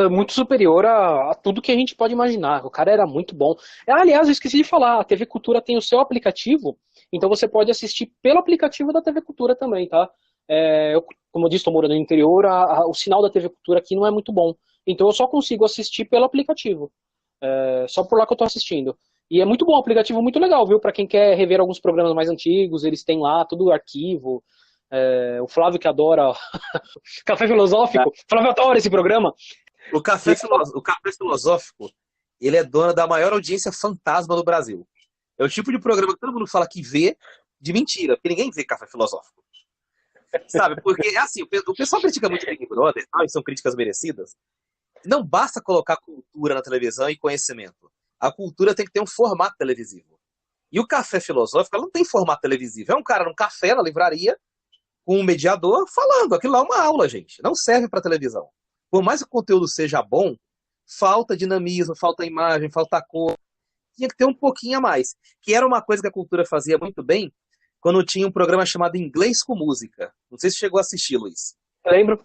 muito superior a tudo que a gente pode imaginar. O cara era muito bom. Aliás, eu esqueci de falar, a TV Cultura tem o seu aplicativo, então você pode assistir pelo aplicativo da TV Cultura também, tá? Como eu disse, estou morando no interior, o sinal da TV Cultura aqui não é muito bom. Então eu só consigo assistir pelo aplicativo. Só por lá que eu tô assistindo. E é muito bom, um aplicativo muito legal, viu? Pra quem quer rever alguns programas mais antigos, eles têm lá todo o arquivo. O Flávio que adora Café Filosófico. Flávio adora esse programa. O Café Filosófico, ele é dono da maior audiência fantasma do Brasil. É o tipo de programa que todo mundo fala que vê de mentira, porque ninguém vê Café Filosófico. Sabe? Porque, assim, o pessoal critica muito Big Brother, e são críticas merecidas. Não basta colocar cultura na televisão e conhecimento. A cultura tem que ter um formato televisivo. E o Café Filosófico, ela não tem formato televisivo. É um cara num café, na livraria, com um mediador falando. Aquilo lá é uma aula, gente. Não serve para televisão. Por mais que o conteúdo seja bom, falta dinamismo, falta imagem, falta cor. Tinha que ter um pouquinho a mais. Que era uma coisa que a cultura fazia muito bem quando tinha um programa chamado Inglês com Música. Não sei se chegou a assistir, Luiz. Lembro.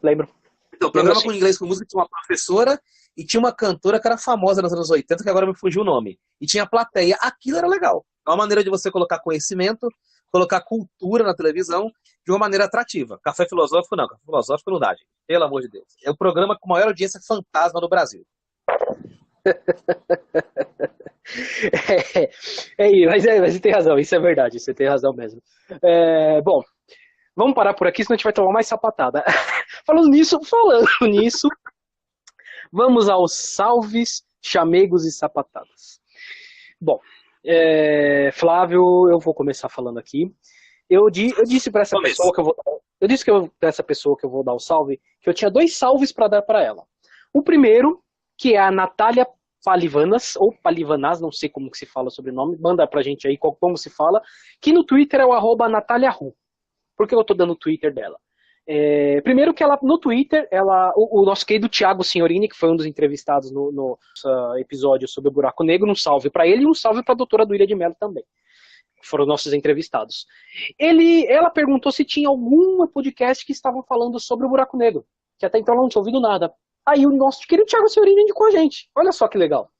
Então, o programa com Inglês com Música tinha uma professora e tinha uma cantora que era famosa nos anos 80, que agora me fugiu o nome. E tinha plateia. Aquilo era legal. É uma maneira de você colocar conhecimento, colocar cultura na televisão de uma maneira atrativa. Café Filosófico não. Café Filosófico não dá, gente. Pelo amor de Deus. É o programa com maior audiência fantasma do Brasil. Mas você tem razão, isso é verdade, você tem razão mesmo. Bom, vamos parar por aqui, senão a gente vai tomar mais sapatada. Falando nisso, vamos aos salves, chamegos e sapatadas. Bom, Flávio, eu vou começar falando aqui. Eu disse para essa pessoa que eu vou dar o salve, que eu tinha 2 salves para dar para ela. O primeiro, que é a Natália Palivanas, ou Palivanas, não sei como que se fala o sobrenome, manda pra gente aí como se fala, que no Twitter é o @NataliaRu. Por que eu tô dando o Twitter dela? Primeiro que ela, no Twitter, o nosso querido Thiago Signorini, que foi um dos entrevistados no episódio sobre o buraco negro, um salve para ele e um salve para a doutora Duília de Mello também. Foram nossos entrevistados. Ela perguntou se tinha algum podcast que estavam falando sobre o buraco negro, que até então ela não tinha ouvido nada. Aí o nosso querido Thiago Signorini indicou a gente. Olha só que legal.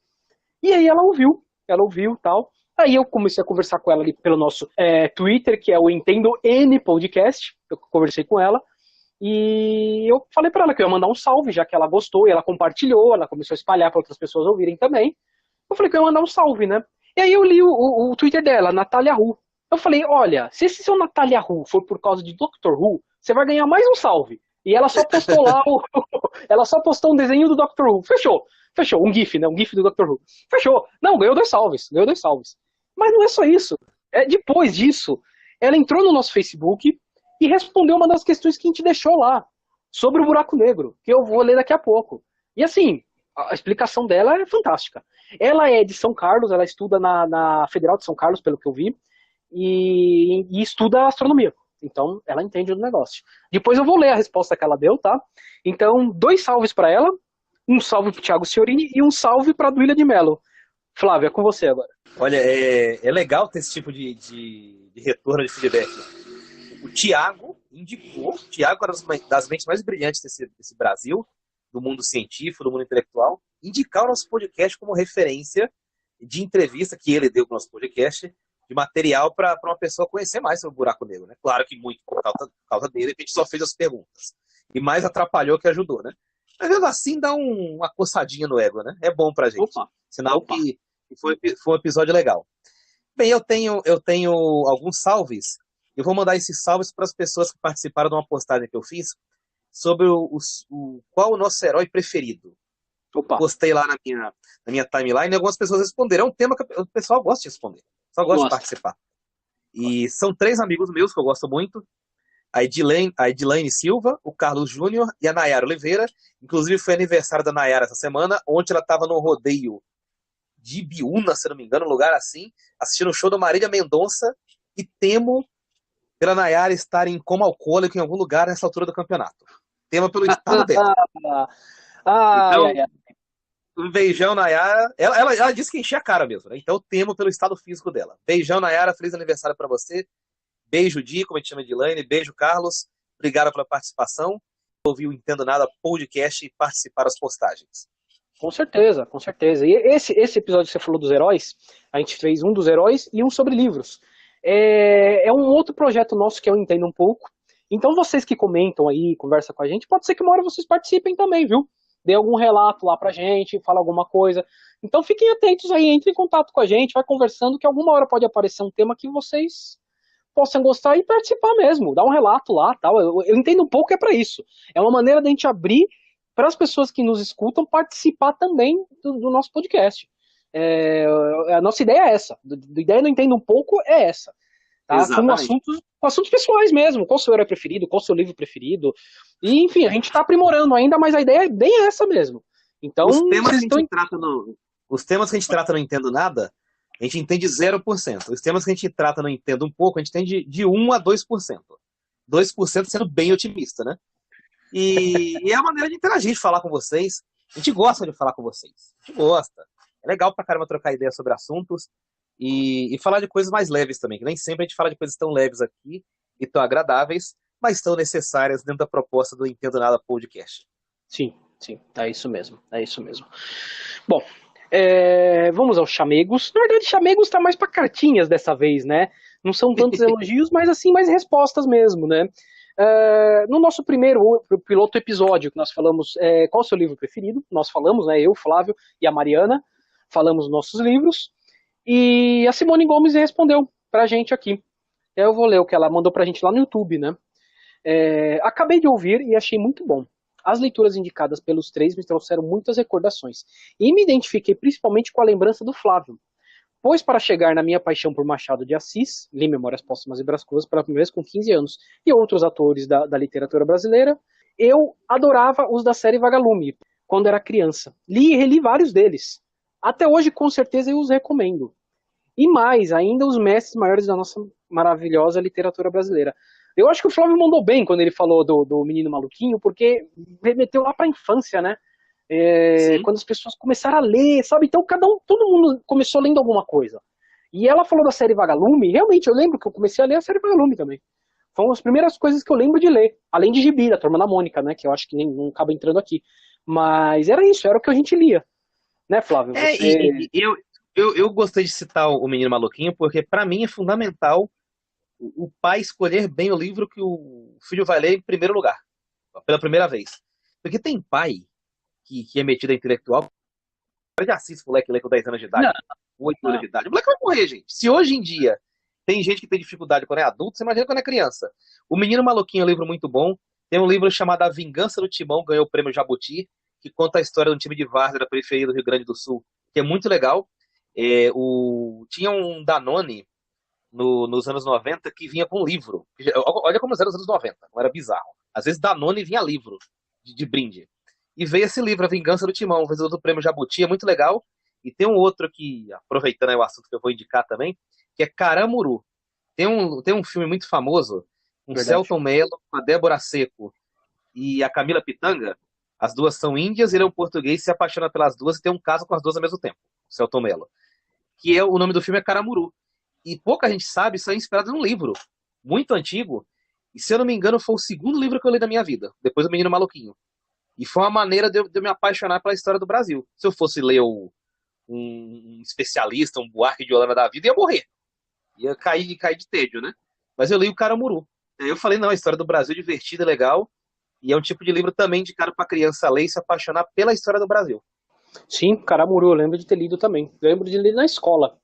E aí ela ouviu e tal. Aí eu comecei a conversar com ela ali pelo nosso Twitter, que é o Entendo N Podcast. Eu conversei com ela. E eu falei pra ela que eu ia mandar um salve, já que ela gostou, e ela compartilhou, ela começou a espalhar para outras pessoas ouvirem também. Eu falei que eu ia mandar um salve, né? E aí eu li o Twitter dela, Natália Ru. Eu falei, olha, se esse seu Natália Ru for por causa de Dr. Who, você vai ganhar mais um salve. E ela só postou lá, ela só postou um desenho do Dr. Who. Fechou, um GIF, né? Um GIF do Dr. Who. Fechou. Não, ganhou 2 salves. Mas não é só isso. Depois disso, ela entrou no nosso Facebook e respondeu uma das questões que a gente deixou lá. sobre o buraco negro, que eu vou ler daqui a pouco. E assim, a explicação dela é fantástica. Ela é de São Carlos, ela estuda na Federal de São Carlos, pelo que eu vi, e estuda astronomia. Então, ela entende do negócio. Depois eu vou ler a resposta que ela deu, tá? Então, 2 salves para ela, um salve pro Thiago Ciorini e um salve pra Duília de Mello. Flávia, é com você agora. Olha, é legal ter esse tipo de retorno de feedback. O Thiago indicou, o Thiago era das mentes mais brilhantes desse Brasil, do mundo científico, do mundo intelectual, indicar o nosso podcast como referência de entrevista que ele deu para o nosso podcast, de material para uma pessoa conhecer mais sobre o buraco negro, né? Claro que muito por causa dele, a gente só fez as perguntas. E mais atrapalhou que ajudou, né? Mas mesmo assim dá uma coçadinha no ego, né? É bom pra gente. Opa. Sinal que foi um episódio legal. Bem, eu tenho alguns salves. Eu vou mandar esses salves para as pessoas que participaram de uma postagem que eu fiz sobre qual o nosso herói preferido. Opa. Postei lá na minha timeline e algumas pessoas responderam. É um tema que o pessoal gosta de responder. Só gosta de participar. E são 3 amigos meus que eu gosto muito. A Edilane Silva, o Carlos Júnior e a Nayara Oliveira. Inclusive foi aniversário da Nayara essa semana. Ontem ela estava num rodeio de Ibiúna, se não me engano, um lugar assim, assistindo o show da Marília Mendonça, e temo pela Nayara estar em coma alcoólico em algum lugar nessa altura do campeonato. Temo pelo estado dela. Então, um beijão, Nayara. Ela disse que enchia a cara mesmo, né? Então temo pelo estado físico dela. Beijão, Nayara, feliz aniversário para você. Beijo, Di, como a gente chama de Elaine. Beijo, Carlos. Obrigado pela participação. Ouvir o Entendo Nada podcast e participar das postagens. Com certeza, com certeza. E esse episódio que você falou dos heróis, a gente fez um dos heróis e um sobre livros. É um outro projeto nosso que eu entendo um pouco. Então vocês que comentam aí, conversam com a gente, pode ser que uma hora vocês participem também, viu? Dê algum relato lá pra gente, fala alguma coisa. Então fiquem atentos aí, entrem em contato com a gente, vai conversando, que alguma hora pode aparecer um tema que vocês possam gostar e participar mesmo, dar um relato lá, tal. Eu entendo um pouco, é para isso. É uma maneira da gente abrir para as pessoas que nos escutam participar também do nosso podcast. A nossa ideia é essa. A ideia do Entendo um pouco é essa. Tá? Com assuntos pessoais mesmo. Qual o seu herói preferido? Qual o seu livro preferido? E, enfim, a gente está aprimorando ainda, mas a ideia é bem essa mesmo. Então, os temas que a gente trata no Entendo Nada, a gente entende 0%. Os temas que a gente trata no Entendo um pouco, a gente entende de 1 a 2%. 2% sendo bem otimista, né? E é a maneira de interagir, de falar com vocês. A gente gosta de falar com vocês. A gente gosta. É legal pra caramba trocar ideias sobre assuntos e falar de coisas mais leves também, que nem sempre a gente fala de coisas tão leves aqui e tão agradáveis, mas tão necessárias dentro da proposta do Entendo Nada Podcast. Sim, é isso mesmo. Bom, vamos aos chamegos. Na verdade, chamegos tá mais pra cartinhas dessa vez, né? Não são tantos elogios, mas assim, mais respostas mesmo, né? No nosso primeiro piloto episódio, que nós falamos qual o seu livro preferido, nós falamos, né, eu, Flávio e a Mariana, falamos nossos livros, e a Simone Gomes respondeu pra gente aqui. Eu vou ler o que ela mandou pra gente lá no YouTube, né? Acabei de ouvir e achei muito bom. As leituras indicadas pelos 3 me trouxeram muitas recordações, e me identifiquei principalmente com a lembrança do Flávio. Pois para chegar na minha paixão por Machado de Assis, li Memórias Póstumas e Brás Cubas pela primeira vez com 15 anos, e outros atores da literatura brasileira, eu adorava os da série Vagalume, quando era criança. Li e reli vários deles. Até hoje, com certeza, eu os recomendo. E mais, ainda os mestres maiores da nossa maravilhosa literatura brasileira. Eu acho que o Flávio mandou bem quando ele falou do Menino Maluquinho, porque remeteu lá para a infância, né? Quando as pessoas começaram a ler, sabe? Então todo mundo começou lendo alguma coisa. E ela falou da série Vagalume, realmente eu lembro que eu comecei a ler a série Vagalume também. Foram as primeiras coisas que eu lembro de ler, além de Gibi, da Turma da Mônica, né? Que eu acho que nem não acaba entrando aqui. Mas era isso, era o que a gente lia. Né, Flávio? Eu gostei de citar o Menino Maluquinho, porque para mim é fundamental o pai escolher bem o livro que o filho vai ler em primeiro lugar, pela primeira vez. Porque tem pai que é metido a intelectual, já assiste o moleque ler com 10 anos de idade, 8 anos de idade. O moleque vai morrer, gente. Se hoje em dia tem gente que tem dificuldade quando é adulto, você imagina quando é criança. O Menino Maluquinho é um livro muito bom. Tem um livro chamado A Vingança do Timão, ganhou o prêmio Jabuti, que conta a história de um time de várzea da periferia do Rio Grande do Sul, que é muito legal. Tinha um Danone nos anos 90 que vinha com um livro. Olha como era os anos 90, não era bizarro. Às vezes Danone vinha livro de brinde. E veio esse livro, A Vingança do Timão, vencedor do Prêmio Jabuti, é muito legal. E tem um outro que, aproveitando aí o assunto que eu vou indicar também, que é Caramuru. Tem um filme muito famoso, com Verdade. Selton Mello, com a Débora Seco e a Camila Pitanga. As duas são índias, ele é um português, se apaixona pelas duas e tem um caso com as duas ao mesmo tempo, Selton Mello. Que é, o nome do filme é Caramuru. E pouca gente sabe, isso é inspirado num livro muito antigo. E se eu não me engano, foi o segundo livro que eu li da minha vida, depois do Menino Maluquinho. E foi uma maneira de eu me apaixonar pela história do Brasil. Se eu fosse ler um especialista, um Buarque de Holanda da vida, ia morrer. Ia cair de tédio, né? Mas eu li o Caramuru. Aí eu falei, não, a história do Brasil é divertida, legal. E é um tipo de livro também indicado para criança ler e se apaixonar pela história do Brasil. Sim, Caramuru, eu lembro de ter lido também. Lembro de ler na escola.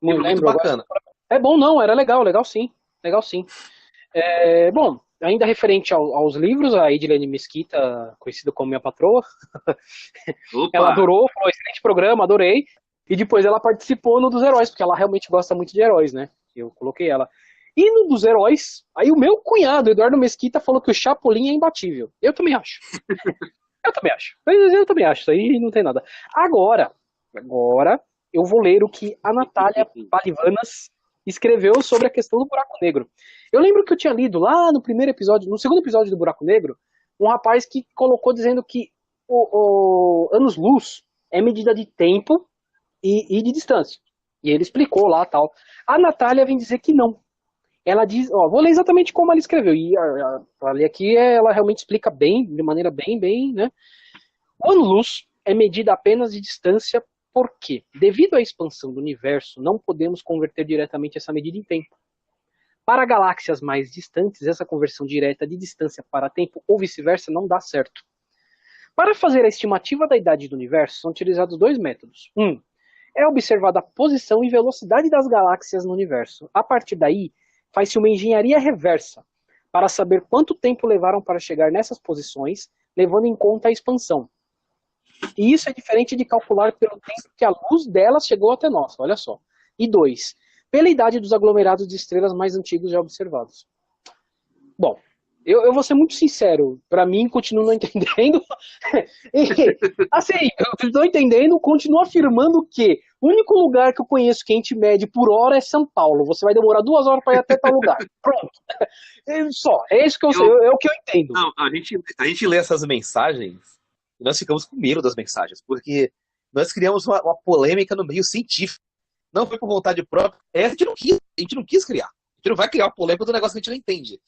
Não Livro muito lembro agora. bacana. É bom, não, era legal, legal sim. Legal sim. Bom, ainda referente aos livros, a Edilene Mesquita, conhecida como minha patroa, Opa! ela adorou, foi um excelente programa, adorei. E depois ela participou no dos heróis, porque ela realmente gosta muito de heróis, né? Eu coloquei ela. E no dos heróis, aí o meu cunhado, Eduardo Mesquita, falou que o Chapolin é imbatível. Eu também acho. Eu também acho. Eu também acho, isso aí não tem nada. Agora eu vou ler o que a Natália Palivanas escreveu sobre a questão do buraco negro. Eu lembro que eu tinha lido lá no primeiro episódio, no segundo episódio do Buraco Negro, um rapaz que colocou dizendo que o anos-luz é medida de tempo e de distância. E ele explicou lá tal. A Natália vem dizer que não. Ela diz, ó, vou ler exatamente como ela escreveu. E pra ler aqui, ela realmente explica bem, de maneira bem, né? O ano-luz é medida apenas de distância, porque, devido à expansão do universo, não podemos converter diretamente essa medida em tempo. Para galáxias mais distantes, essa conversão direta de distância para tempo ou vice-versa não dá certo. Para fazer a estimativa da idade do universo, são utilizados dois métodos. É observada a posição e velocidade das galáxias no universo. A partir daí, faz-se uma engenharia reversa para saber quanto tempo levaram para chegar nessas posições, levando em conta a expansão. E isso é diferente de calcular pelo tempo que a luz delas chegou até nós, olha só. E 2, pela idade dos aglomerados de estrelas mais antigos já observados. Bom, eu vou ser muito sincero, para mim, continuo não entendendo. Assim, eu estou entendendo, continuo afirmando que o único lugar que eu conheço que a gente mede por hora é São Paulo. Você vai demorar 2 horas para ir até tal lugar. Pronto. É isso que eu sei, é o que eu entendo. Não, a gente lê essas mensagens e nós ficamos com medo das mensagens, porque nós criamos uma polêmica no meio científico. Não foi por vontade própria. A gente não quis criar. A gente não vai criar uma polêmica do negócio que a gente não entende.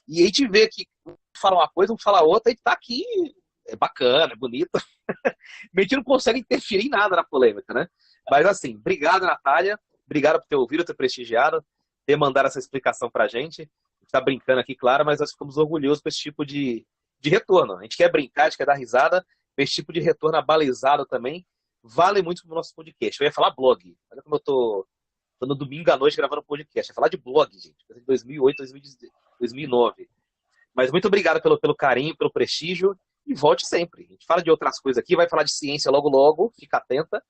E a gente vê que um fala uma coisa, um fala outra, e tá aqui, é bacana, é bonito. A gente não consegue interferir em nada na polêmica, né? Mas assim, obrigado, Natália. Obrigado por ter ouvido, ter prestigiado, ter mandado essa explicação pra gente. A gente tá brincando aqui, claro, mas nós ficamos orgulhosos com esse tipo de retorno. A gente quer brincar, a gente quer dar risada, esse tipo de retorno abalizado também vale muito pro nosso podcast. Eu ia falar blog. Olha como eu tô no domingo à noite gravando podcast. Eu ia falar de blog, gente. De 2008, 2009. Mas muito obrigado pelo carinho, pelo prestígio. E volte sempre. A gente fala de outras coisas aqui, vai falar de ciência logo, fica atenta.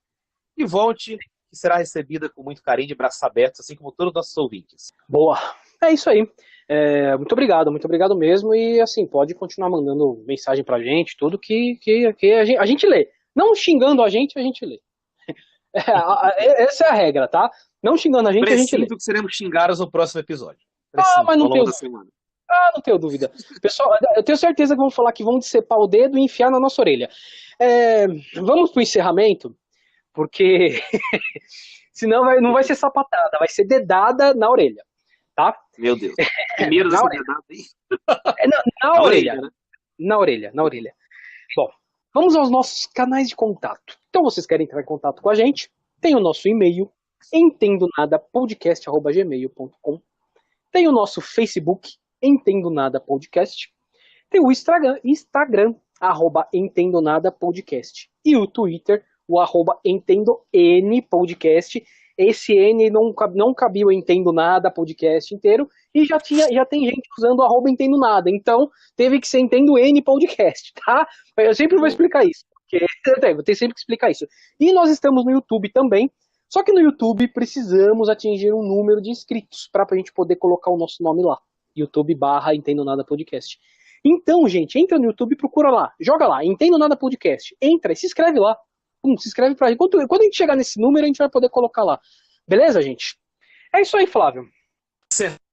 E volte, que será recebida com muito carinho, de braços abertos, assim como todos os nossos ouvintes. Boa. É isso aí. Muito obrigado mesmo. E assim, pode continuar mandando mensagem pra gente, tudo que a gente lê. Não xingando a gente lê. Essa é a regra, tá? Não xingando a gente lê. Presinto que seremos xingados no próximo episódio. Mas não tenho dúvida. Não tenho dúvida. Pessoal, eu tenho certeza que vão falar que vão decepar o dedo e enfiar na nossa orelha. Vamos pro encerramento, porque senão não vai ser sapatada, vai ser dedada na orelha, tá? Meu Deus. Primeiro dessa dedada aí. Na orelha. Né? Na orelha. Bom, vamos aos nossos canais de contato. Então, vocês querem entrar em contato com a gente? Tem o nosso e-mail, entendonadapodcast@gmail.com. Tem o nosso Facebook, Entendo Nada Podcast. Tem o Instagram, @entendonadapodcast. E o Twitter, o @entendonpodcast. Esse N não cabia o Entendo Nada Podcast inteiro. E já tem gente usando o @entendo nada. Então, teve que ser Entendo N Podcast, tá? Eu sempre vou explicar isso. Porque eu tenho sempre que explicar isso. E nós estamos no YouTube também. Só que no YouTube precisamos atingir um número de inscritos para a gente poder colocar o nosso nome lá. YouTube /Entendo Nada Podcast. Então, gente, entra no YouTube e procura lá. Joga lá, Entendo Nada Podcast. Entra e se inscreve lá. Se inscreve pra gente. Quando a gente chegar nesse número, a gente vai poder colocar lá. Beleza, gente? É isso aí, Flávio.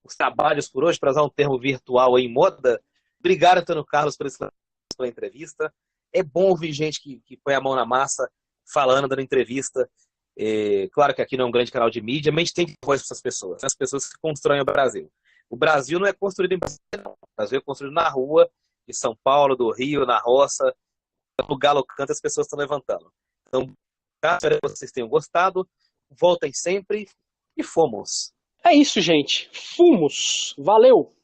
Os trabalhos por hoje, para usar um termo virtual aí em moda. Obrigado, Antônio Carlos, pela entrevista. É bom ouvir gente que põe a mão na massa, falando, dando entrevista. Claro que aqui não é um grande canal de mídia, mas a gente tem voz para essas pessoas. As pessoas que constroem o Brasil. O Brasil não é construído em Brasília, não. O Brasil é construído na rua, de São Paulo, do Rio, na roça. No Galo canta, as pessoas estão levantando. Então, espero que vocês tenham gostado. Voltem sempre e fomos. É isso, gente. Fumos. Valeu!